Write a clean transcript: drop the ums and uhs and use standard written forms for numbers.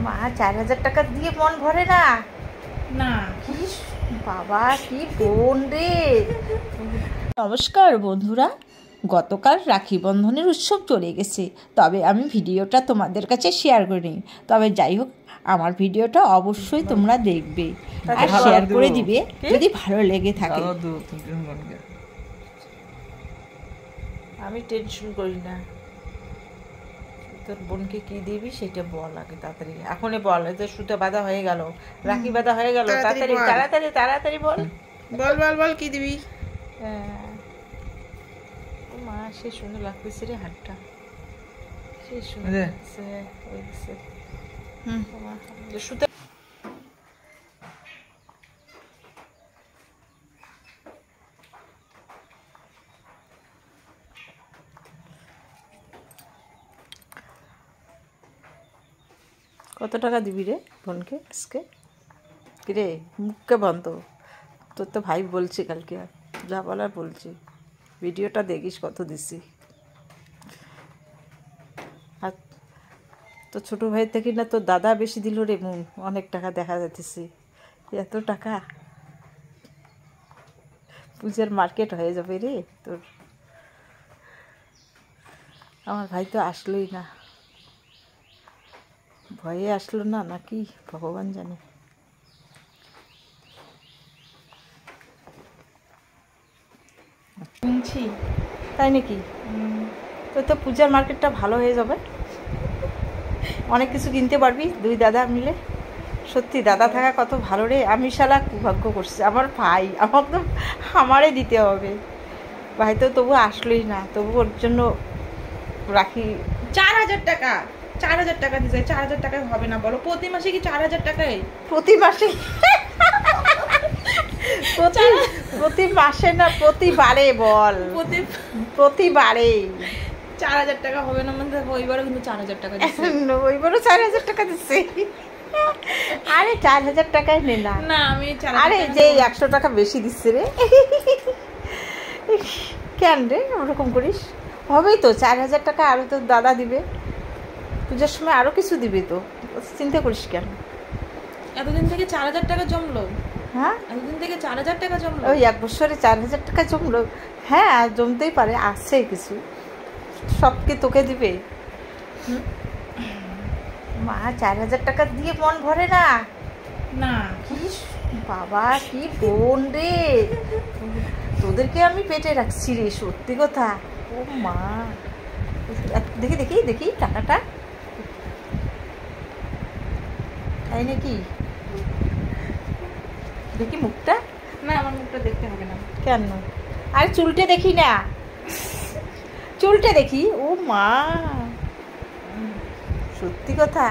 মা 4000 টাকা দিয়ে মন ভরে না। না কি বাবা, কি বোন রে। নমস্কার বন্ধুরা, গতকাল রাখি বন্ধনের উৎসব চলে গেছে, তবে আমি ভিডিওটা তোমাদের কাছে শেয়ার করিনি। তবে যাই হোক, আমার ভিডিওটা অবশ্যই তোমরা দেখবে আর শেয়ার করে দিবে যদি ভালো লেগে থাকে। আমি টেনশন করি না, তোর বোনকে কি দিবি সেটা বল আগে, তাড়াতাড়ি এখনই বল। এই তো সুতো বাঁধা হয়ে গেল, রাখি বাঁধা হয়ে গেল, তাড়াতাড়ি তাড়াতাড়ি তাড়াতাড়ি বল। বল বল বল কি দিবি? মা সে সুন্দর লাগতেছে রে হাতটা, সে সুন্দর লাগছে। সুতো কত টাকা দিবি রে বোনকে আজকে? কিরে মুখকে বন্ধ, তোর তো ভাই বলছি কালকে যা বলার বলছি, ভিডিওটা দেখিস কত দিছি। আর তো ছোটো ভাই থেকে না তোর দাদা বেশি দিল রে, অনেক টাকা দেখা যাইতেছে। এত টাকা পূজার মার্কেট হয়ে যাবে রে তোর। আমার ভাই তো আসলোই না, ভয়ে আসলো না নাকি ভগবান জানে। শুনছি তাই নাকি? তো তো পূজার মার্কেটটা ভালো হয়ে যাবে, অনেক কিছু কিনতে পারবি দুই দাদা মিলে। সত্যি দাদা থাকা কত ভালো রে। আমি শালা ভাগ্য করছি, আমার ভাই, আমার তো আমারই দিতে হবে। ভাই তো তবু আসলোই না, তবু ওর জন্য রাখি 4000 টাকা। 4000 টাকা দিতে 4000 টাকায় হবে না বলো? প্রতি মাসে কি 4000 টাকায়? প্রতি মাসে প্রতি মাসে না প্রতিবারে বল, প্রতিবারে 4000 টাকা হবে না মানে ওইবারও কিন্তু 4000 টাকা দিচ্ছে। ওইবারও 4000 টাকা দিচ্ছে। আরে 4000 টাকায় নে না। না আমি আরে যে 100 টাকা বেশি দিচ্ছে রে। কেন রে ওরকম করিস? হবেই তো 4000 টাকা, আরও তো দাদা দিবে পূজার সময়, আরও কিছু দিবে তো, চিন্তা করিস কেন? এতদিন থেকে 4000 টাকা জমলো? হ্যাঁ এতদিন থেকে 4000 টাকা জমলো? ওই 1 বছরে 4000 টাকা জমলো। হ্যাঁ জমতেই পারে, আছে কিছু, সব কি তোকে দিবে? মা 4000 টাকা দিয়ে মন ভরে না। না কি বাবা, কি বোন রে। তোদেরকে আমি পেটে রাখছি রে, সত্যি কথা। ও মা, দেখি দেখি দেখি টাকাটা, তাই নাকি? দেখি মুখটা। না আমার মুখটা দেখতে হবে না। কেন? আরে চুলটে দেখি না, চুলটে দেখি। ও মা, সত্যি কথা।